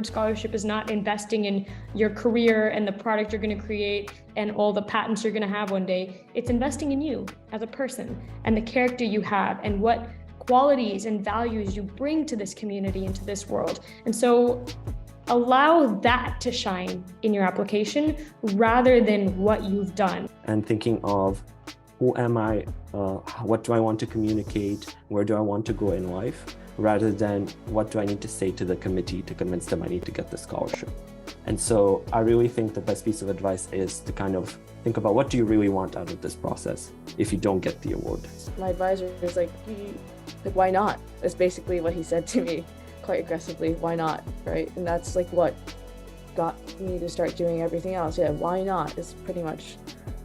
Scholarship is not investing in your career and the product you're going to create and all the patents you're going to have one day. It's investing in you as a person and the character you have and what qualities and values you bring to this community and to this world. And so allow that to shine in your application rather than what you've done. And thinking of who am I, what do I want to communicate, where do I want to go in life, rather than what do I need to say to the committee to convince them I need to get the scholarship. And so I really think the best piece of advice is to kind of think about what do you really want out of this process if you don't get the award. My advisor was like, why not? That's basically what he said to me quite aggressively, why not, right? And that's like what got me to start doing everything else. Yeah, why not is pretty much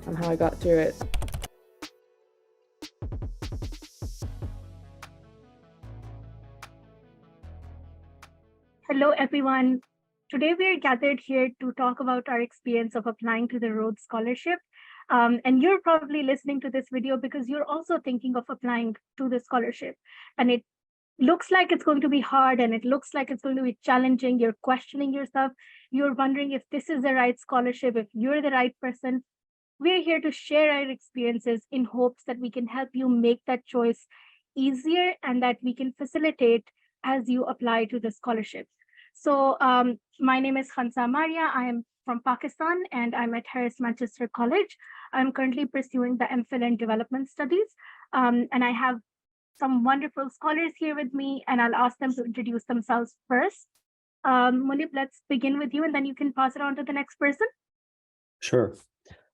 how I got through it. Hello, everyone. Today we are gathered here to talk about our experience of applying to the Rhodes Scholarship. And you're probably listening to this video because you're also thinking of applying to the scholarship. And it looks like it's going to be hard and it looks like it's going to be challenging. You're questioning yourself. You're wondering if this is the right scholarship, if you're the right person. We're here to share our experiences in hopes that we can help you make that choice easier and that we can facilitate as you apply to the scholarship. So my name is Khansa Maria. I am from Pakistan and I'm at Harris Manchester College. I'm currently pursuing the MPhil in Development Studies. And I have some wonderful scholars here with me and I'll ask them to introduce themselves first. Munib, let's begin with you and then you can pass it on to the next person. Sure.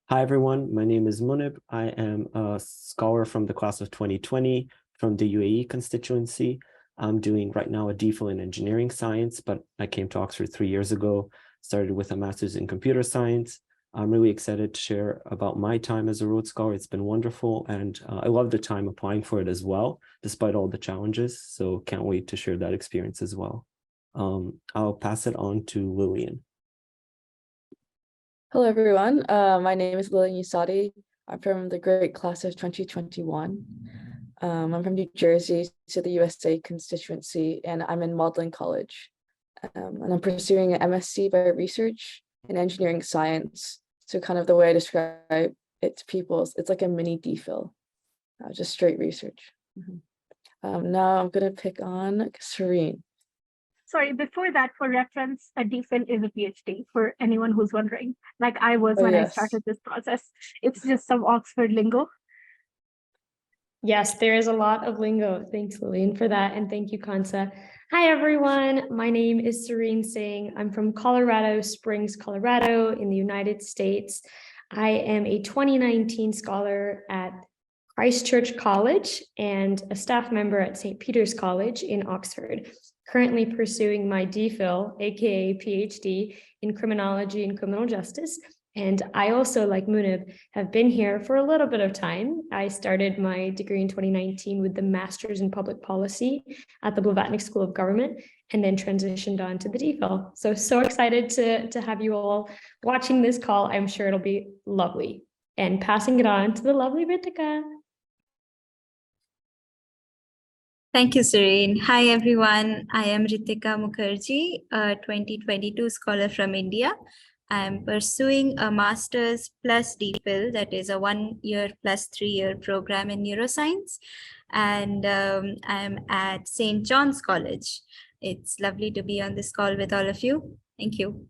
Hi, everyone. My name is Munib. I am a scholar from the class of 2020 from the UAE constituency. I'm doing right now a DPhil in engineering science, but I came to Oxford 3 years ago, started with a master's in computer science. I'm really excited to share about my time as a Rhodes Scholar. It's been wonderful, and I love the time applying for it as well, despite all the challenges. So can't wait to share that experience as well. I'll pass it on to Lillian. Hello, everyone. My name is Lillian Usadi. I'm from the great class of 2021. I'm from New Jersey, so the USA constituency, and I'm in Magdalen College. And I'm pursuing an MSc by research in engineering science. So kind of the way I describe it to people is it's like a mini DPhil, just straight research. Now I'm going to pick on Serene. Sorry, before that, for reference, a DPhil is a PhD for anyone who's wondering, like I was when I started this process. It's just some Oxford lingo. Yes, there is a lot of lingo. Thanks, Lillian, for that. And thank you, Kansa. Hi, everyone. My name is Serene Singh. I'm from Colorado Springs, Colorado in the United States. I am a 2019 scholar at Christ Church College and a staff member at St. Peter's College in Oxford, currently pursuing my DPhil, aka PhD, in criminology and criminal justice. And I also, like Munib, have been here for a little bit of time. I started my degree in 2019 with the Master's in Public Policy at the Blavatnik School of Government, and then transitioned on to the DPhil. So excited to have you all watching this call. I'm sure it'll be lovely. And passing it on to the lovely Ritika. Thank you, Serene. Hi, everyone. I am Ritika Mukherjee, a 2022 scholar from India. I'm pursuing a master's plus DPhil, that is a 1 year plus 3 year program in neuroscience. And I'm at St. John's College. It's lovely to be on this call with all of you. Thank you.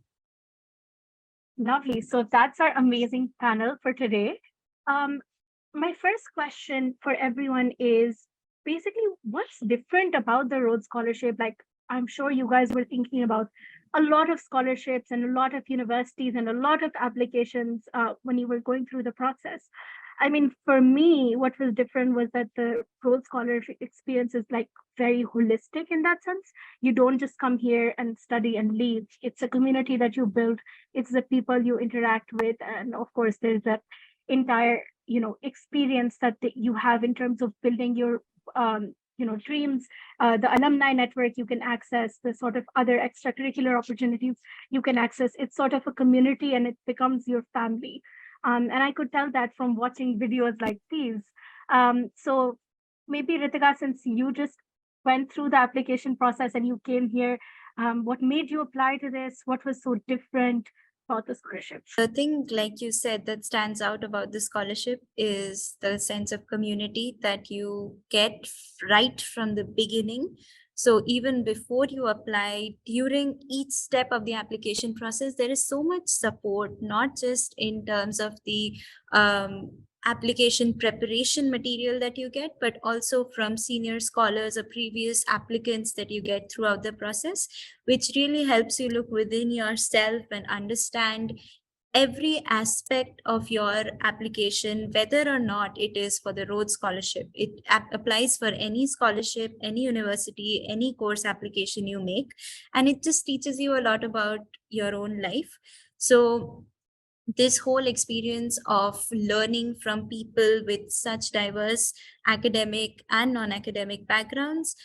Lovely. So that's our amazing panel for today. My first question for everyone is basically what's different about the Rhodes Scholarship? Like, I'm sure you guys were thinking about a lot of scholarships and a lot of universities and a lot of applications when you were going through the process. I mean, for me, what was different was that the Rhodes Scholarship experience is like very holistic in that sense. You don't just come here and study and leave. It's a community that you build. It's the people you interact with. And of course, there's that entire, experience that you have in terms of building your dreams, the alumni network you can access, the sort of other extracurricular opportunities you can access. It's sort of a community and it becomes your family. And I could tell that from watching videos like these. So maybe Ritika, since you just went through the application process and you came here, What made you apply to this? What was so different about the scholarship? The thing, like you said, that stands out about the scholarship is the sense of community that you get right from the beginning. So even before you apply, during each step of the application process, there is so much support, not just in terms of the application preparation material that you get, but also from senior scholars or previous applicants that you get throughout the process, which really helps you look within yourself and understand every aspect of your application, whether or not it is for the Rhodes Scholarship. It applies for any scholarship, any university, any course application you make, and it just teaches you a lot about your own life. So this whole experience of learning from people with such diverse academic and non-academic backgrounds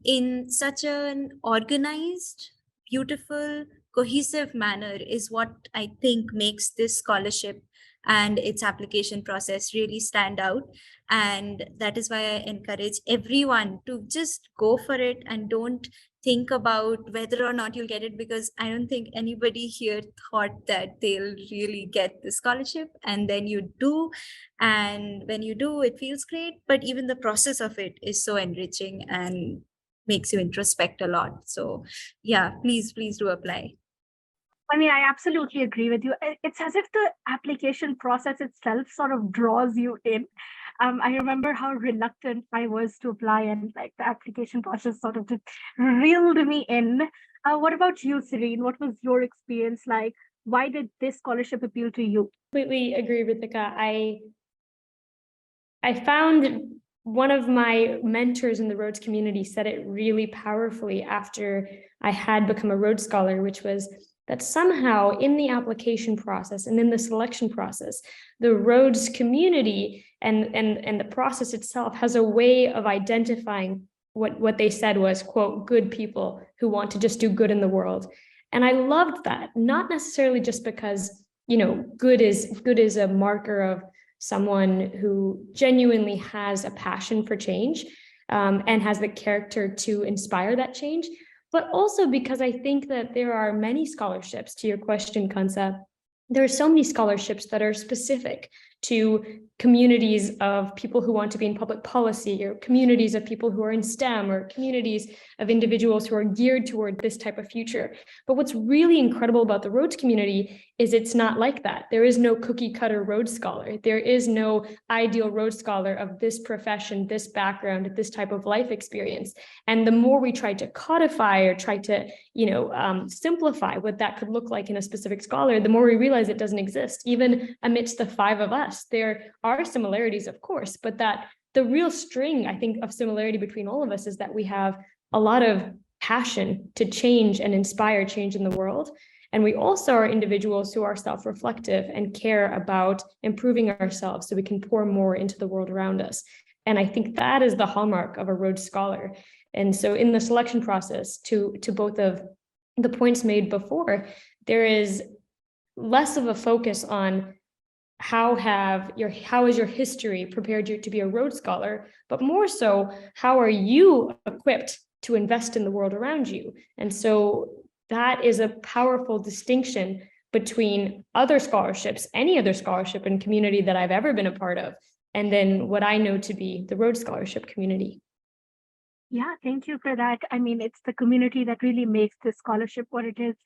in such an organized, beautiful, cohesive manner is what I think makes this scholarship and its application process really stand out. And that is why I encourage everyone to just go for it and don't think about whether or not you'll get it, because I don't think anybody here thought that they'll really get the scholarship, and then you do. And when you do, it feels great, but even the process of it is so enriching and makes you introspect a lot. So yeah, please do apply. I mean, I absolutely agree with you. It's as if the application process itself sort of draws you in. I remember how reluctant I was to apply, and like the application process sort of just reeled me in. What about you, Serene? What was your experience like? Why did this scholarship appeal to you? Completely agree, Ritika. I found one of my mentors in the Rhodes community said it really powerfully after I had become a Rhodes Scholar, which was that somehow in the application process and in the selection process, the Rhodes community and the process itself has a way of identifying what they said was, quote, good people who want to just do good in the world. And I loved that, not necessarily just because, you know, good is a marker of someone who genuinely has a passion for change and has the character to inspire that change, but also because I think that there are many scholarships, to your question, Kansa. There are so many scholarships that are specific to communities of people who want to be in public policy, or communities of people who are in STEM, or communities of individuals who are geared toward this type of future. But what's really incredible about the Rhodes community is it's not like that. There is no cookie cutter Rhodes Scholar. There is no ideal Rhodes Scholar of this profession, this background, this type of life experience. And the more we try to codify or try to, simplify what that could look like in a specific scholar, the more we realize it doesn't exist. Even amidst the five of us, there are similarities, of course, but that the real string, I think, of similarity between all of us is that we have a lot of passion to change and inspire change in the world. And we also are individuals who are self-reflective and care about improving ourselves so we can pour more into the world around us. And I think that is the hallmark of a Rhodes Scholar. And so in the selection process, to both of the points made before, there is less of a focus on how is your history prepared you to be a Rhodes Scholar, but more so, how are you equipped to invest in the world around you? And so that is a powerful distinction between other scholarships, any other scholarship and community that I've ever been a part of, and then what I know to be the Rhodes Scholarship community. Yeah, thank you for that. I mean, it's the community that really makes this scholarship what it is.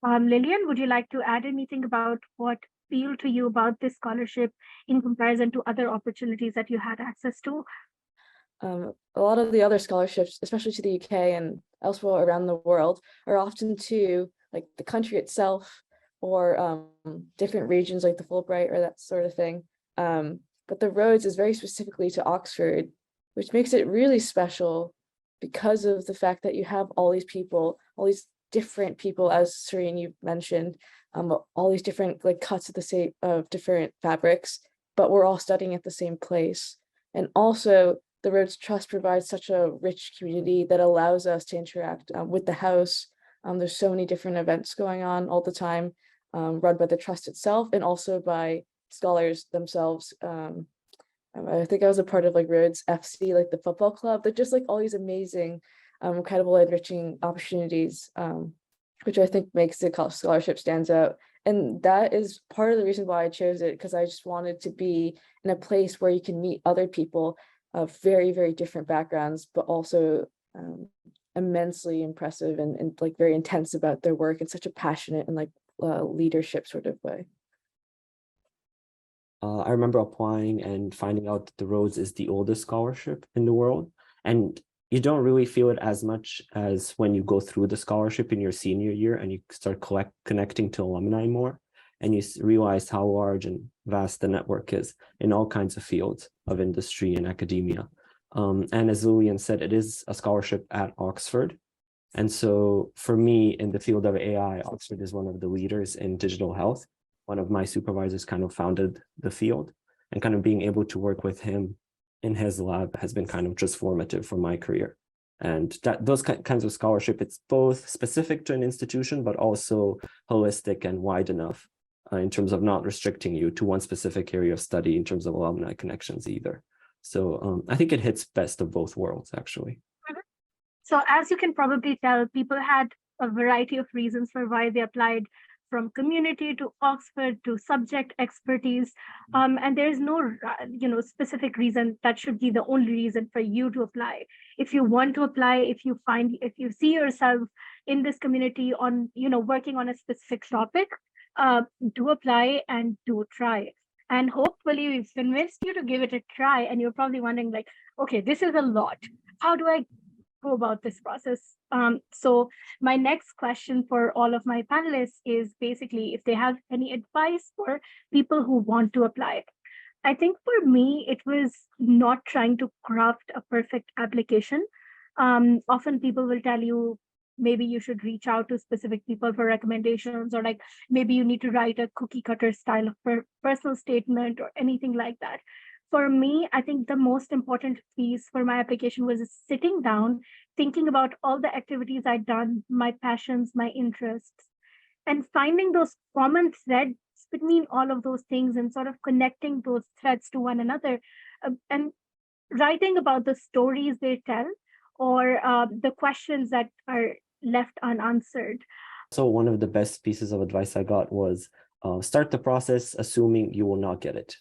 Lillian, would you like to add anything about what appealed to you about this scholarship in comparison to other opportunities that you had access to? A lot of the other scholarships, especially to the UK and elsewhere around the world, are often to like the country itself or different regions like the Fulbright or that sort of thing. But the Rhodes is very specifically to Oxford, which makes it really special because of the fact that you have all these people, all these different people, as Serene, you mentioned, all these different like cuts of the same of different fabrics, but we're all studying at the same place. And also the Rhodes Trust provides such a rich community that allows us to interact with the house. There's so many different events going on all the time, run by the trust itself and also by scholars themselves. I think I was a part of like Rhodes FC, like the football club. They're just like all these amazing incredible enriching opportunities, which I think makes the scholarship stands out. And that is part of the reason why I chose it, because I just wanted to be in a place where you can meet other people of very, very different backgrounds, but also immensely impressive and like very intense about their work in such a passionate and like leadership sort of way. I remember applying and finding out that the Rhodes is the oldest scholarship in the world. And you don't really feel it as much as when you go through the scholarship in your senior year and you start connecting to alumni more. And you realize how large and vast the network is in all kinds of fields of industry and academia. And as Lillian said, it is a scholarship at Oxford. And so for me, in the field of AI, Oxford is one of the leaders in digital health. One of my supervisors kind of founded the field, and kind of being able to work with him in his lab has been kind of just formative for my career. And those kinds of scholarship, it's both specific to an institution, but also holistic and wide enough in terms of not restricting you to one specific area of study in terms of alumni connections either. So I think it hits best of both worlds, actually. So as you can probably tell, people had a variety of reasons for why they applied, from community to Oxford to subject expertise. And there's no specific reason that should be the only reason for you to apply. If you want to apply, if you see yourself in this community on, working on a specific topic, do apply and do try. And hopefully we've convinced you to give it a try. And you're probably wondering like, okay, this is a lot. How do I go about this process? So my next question for all of my panelists is basically if they have any advice for people who want to apply. I think for me, it was not trying to craft a perfect application. Often people will tell you, maybe you should reach out to specific people for recommendations, or like maybe you need to write a cookie cutter style of personal statement or anything like that. For me, I think the most important piece for my application was sitting down, thinking about all the activities I'd done, my passions, my interests, and finding those common threads between all of those things and sort of connecting those threads to one another, and writing about the stories they tell, or the questions that are left unanswered. So one of the best pieces of advice I got was start the process assuming you will not get it.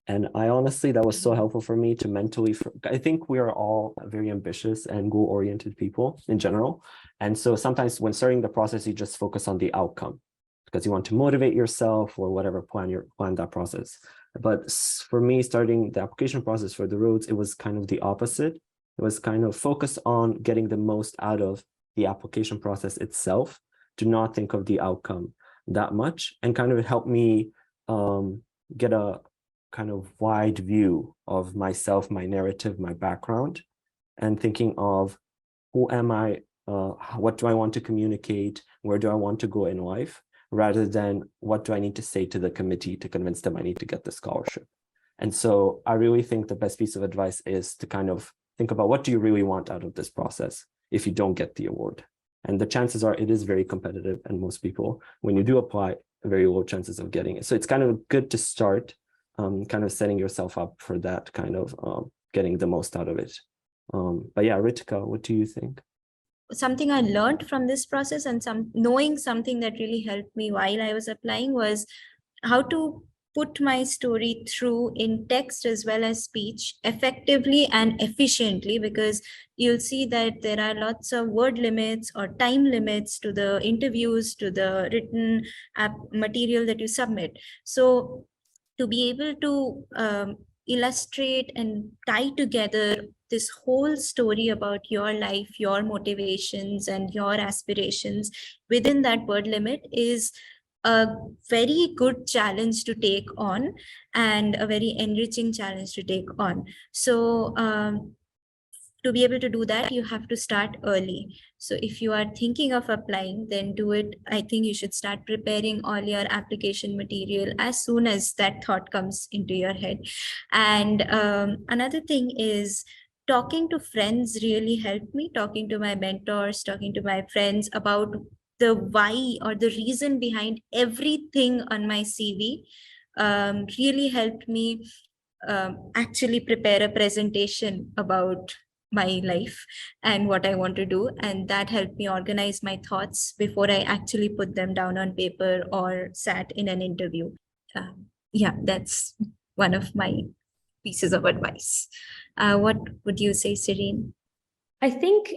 And I honestly, that was so helpful for me to mentally, I think we are all very ambitious and goal-oriented people in general. And so sometimes when starting the process, you just focus on the outcome because you want to motivate yourself or whatever, plan that process. But for me, starting the application process for the Rhodes, it was kind of the opposite. It was kind of focus on getting the most out of the application process itself, do not think of the outcome that much, and kind of help me get a kind of wide view of myself, my narrative, my background, and thinking of who am I, what do I want to communicate, where do I want to go in life, rather than what do I need to say to the committee to convince them I need to get the scholarship. And so I really think the best piece of advice is to kind of think about what do you really want out of this process if you don't get the award. And the chances are it is very competitive, and most people, when you do apply, very low chances of getting it. So it's kind of good to start kind of setting yourself up for that kind of getting the most out of it. But yeah, Ritika, what do you think? Something I learned from this process and knowing something that really helped me while I was applying was how to put my story through in text as well as speech effectively and efficiently, because you'll see that there are lots of word limits or time limits to the interviews, to the written material that you submit. So to be able to illustrate and tie together this whole story about your life, your motivations, and your aspirations within that word limit is a very good challenge to take on, and a very enriching challenge to take on. So to be able to do that, you have to start early. So if you are thinking of applying, then do it. I think you should start preparing all your application material as soon as that thought comes into your head. And another thing is, talking to friends really helped me. Talking to my mentors, talking to my friends about the why or the reason behind everything on my CV really helped me actually prepare a presentation about my life and what I want to do. And that helped me organize my thoughts before I actually put them down on paper or sat in an interview. Yeah, that's one of my pieces of advice. What would you say, Serene? I think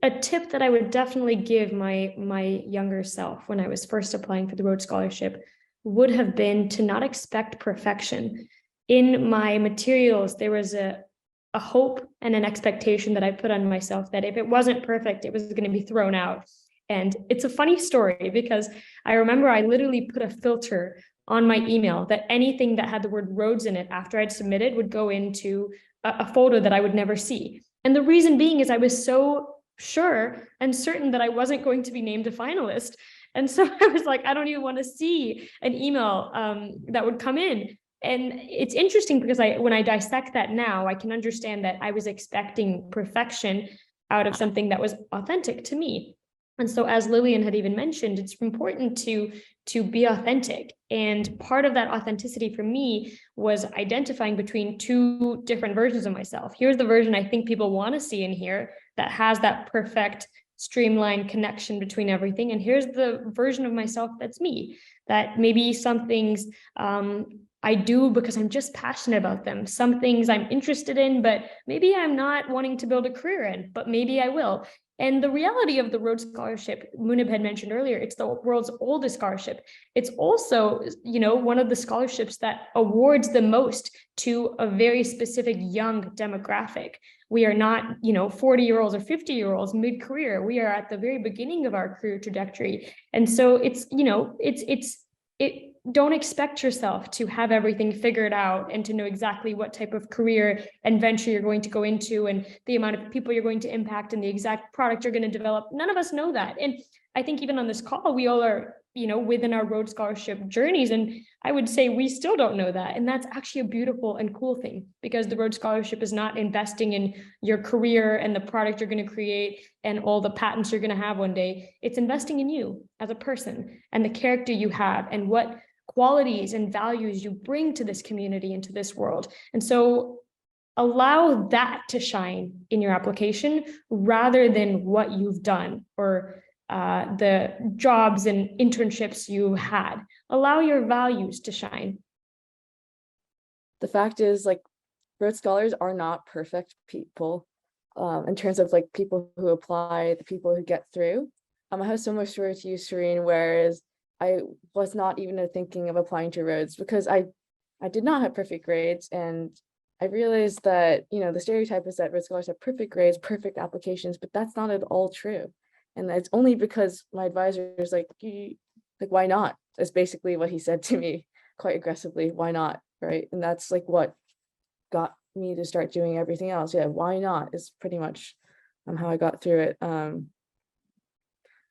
a tip that I would definitely give my younger self when I was first applying for the Rhodes Scholarship would have been to not expect perfection. In my materials, there was a hope and an expectation that I put on myself that if it wasn't perfect, it was going to be thrown out. And it's a funny story because I remember I literally put a filter on my email that anything that had the word Rhodes in it after I'd submitted would go into a folder that I would never see. And the reason being is I was so sure and certain that I wasn't going to be named a finalist. And so I was like, I don't even want to see an email that would come in. And it's interesting because when I dissect that now, I can understand that I was expecting perfection out of something that was authentic to me. And so, as Lillian had even mentioned, it's important to be authentic. And part of that authenticity for me was identifying between two different versions of myself. Here's the version I think people want to see in here that has that perfect streamlined connection between everything. And here's the version of myself that's me, that maybe some things I do because I'm just passionate about them. Some things I'm interested in, but maybe I'm not wanting to build a career in, but maybe I will. And the reality of the Rhodes Scholarship, Munib had mentioned earlier, it's the world's oldest scholarship. It's also, one of the scholarships that awards the most to a very specific young demographic. We are not, 40-year-olds or 50-year-olds mid-career. We are at the very beginning of our career trajectory. And so don't expect yourself to have everything figured out and to know exactly what type of career and venture you're going to go into and the amount of people you're going to impact and the exact product you're going to develop. None of us know that. And I think even on this call, we all are, within our Rhodes Scholarship journeys. And I would say we still don't know that. And that's actually a beautiful and cool thing, because the Rhodes Scholarship is not investing in your career and the product you're going to create and all the patents you're going to have one day. It's investing in you as a person and the character you have and what qualities and values you bring to this community and to this world. And so allow that to shine in your application rather than what you've done or the jobs and internships you had. Allow your values to shine. The fact is, Rhodes Scholars are not perfect people in terms of people who apply, the people who get through. I have a similar story to you, Serene, whereas I was not even thinking of applying to Rhodes because I did not have perfect grades. And I realized that, the stereotype is that Rhodes Scholars have perfect grades, perfect applications, but that's not at all true. And it's only because my advisor is why not? That's basically what he said to me quite aggressively. Why not? Right. And that's what got me to start doing everything else. Yeah. Why not is pretty much how I got through it.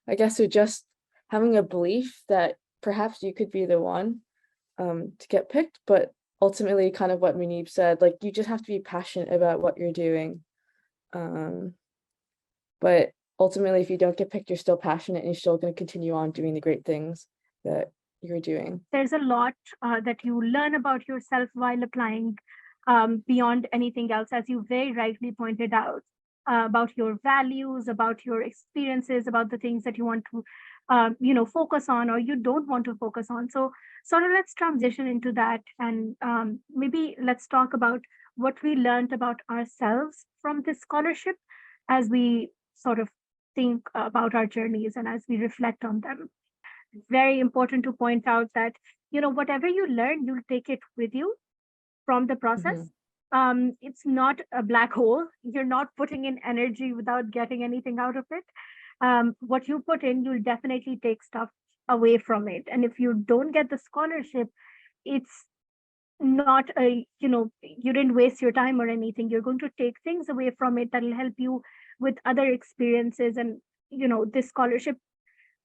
I guess so just having a belief that perhaps you could be the one to get picked, but ultimately kind of what Munib said, you just have to be passionate about what you're doing. But ultimately, if you don't get picked, you're still passionate and you're still going to continue on doing the great things that you're doing. There's a lot that you learn about yourself while applying beyond anything else, as you very rightly pointed out, about your values, about your experiences, about the things that you want to focus on or you don't want to focus on. So sort of let's transition into that and maybe let's talk about what we learned about ourselves from this scholarship as we sort of think about our journeys and as we reflect on them. Very important to point out that, whatever you learn, you'll take it with you from the process. Mm-hmm. It's not a black hole. You're not putting in energy without getting anything out of it. What you put in, you'll definitely take stuff away from it. And if you don't get the scholarship, it's not you didn't waste your time or anything. You're going to take things away from it that'll help you with other experiences. And, this scholarship,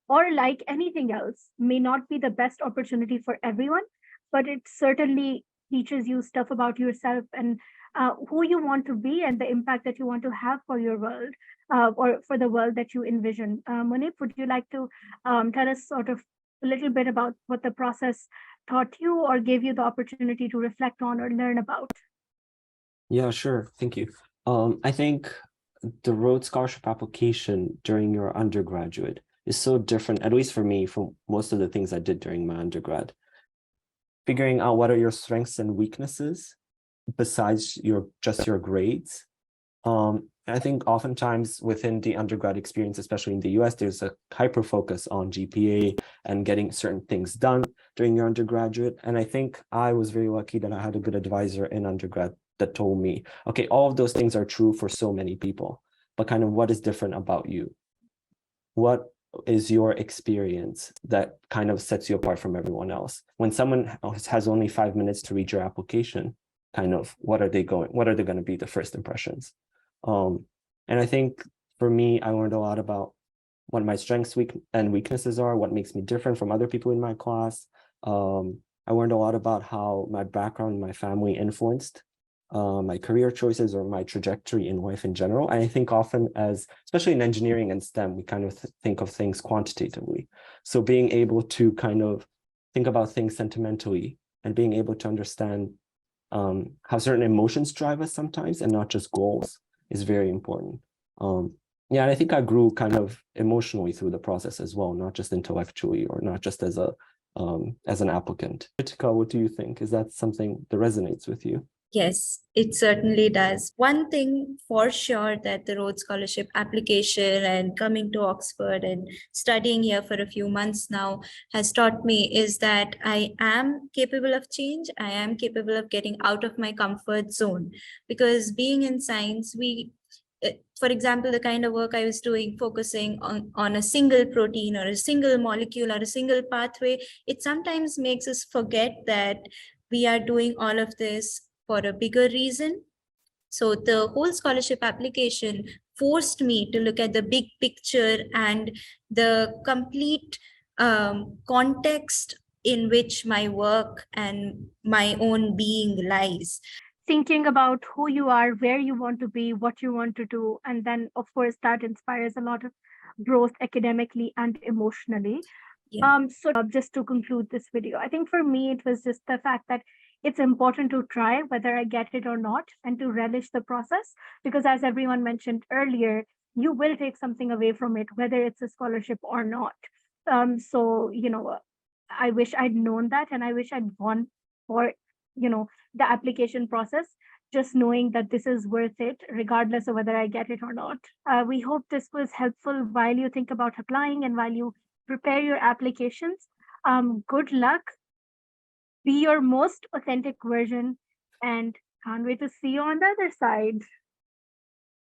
or like anything else, may not be the best opportunity for everyone, but it certainly teaches you stuff about yourself and who you want to be and the impact that you want to have for your world or for the world that you envision. Munib, would you like to tell us sort of a little bit about what the process taught you or gave you the opportunity to reflect on or learn about? Yeah, sure. Thank you. I think the Rhodes Scholarship application during your undergraduate is so different, at least for me, from most of the things I did during my undergrad. Figuring out what are your strengths and weaknesses besides just your grades. I think oftentimes within the undergrad experience, especially in the US, there's a hyper focus on GPA and getting certain things done during your undergraduate. And I think I was very lucky that I had a good advisor in undergrad that told me, okay, all of those things are true for so many people, but kind of what is different about you? What is your experience that kind of sets you apart from everyone else? When someone else has only 5 minutes to read your application, kind of what are they going to be the first impressions? And I think for me, I learned a lot about what my strengths and weaknesses are, what makes me different from other people in my class. I learned a lot about how my background and my family influenced my career choices or my trajectory in life in general. And I think often especially in engineering and STEM, we kind of think of things quantitatively. So being able to kind of think about things sentimentally and being able to understand how certain emotions drive us sometimes and not just goals is very important. Yeah, and I think I grew kind of emotionally through the process as well, not just intellectually or not just as an applicant. Ritika, what do you think? Is that something that resonates with you? Yes, it certainly does. One thing for sure that the Rhodes Scholarship application and coming to Oxford and studying here for a few months now has taught me is that I am capable of change. I am capable of getting out of my comfort zone, because being in science, for example, the kind of work I was doing, focusing on a single protein or a single molecule or a single pathway, it sometimes makes us forget that we are doing all of this for a bigger reason. So the whole scholarship application forced me to look at the big picture and the complete context in which my work and my own being lies. Thinking about who you are, where you want to be, what you want to do. And then, of course, that inspires a lot of growth academically and emotionally. Yeah. So just to conclude this video, I think for me, it was just the fact that it's important to try whether I get it or not and to relish the process, because as everyone mentioned earlier, you will take something away from it, whether it's a scholarship or not. So, I wish I'd known that, and I wish I'd gone for, the application process, just knowing that this is worth it, regardless of whether I get it or not. We hope this was helpful while you think about applying and while you prepare your applications. Good luck. Be your most authentic version, and can't wait to see you on the other side.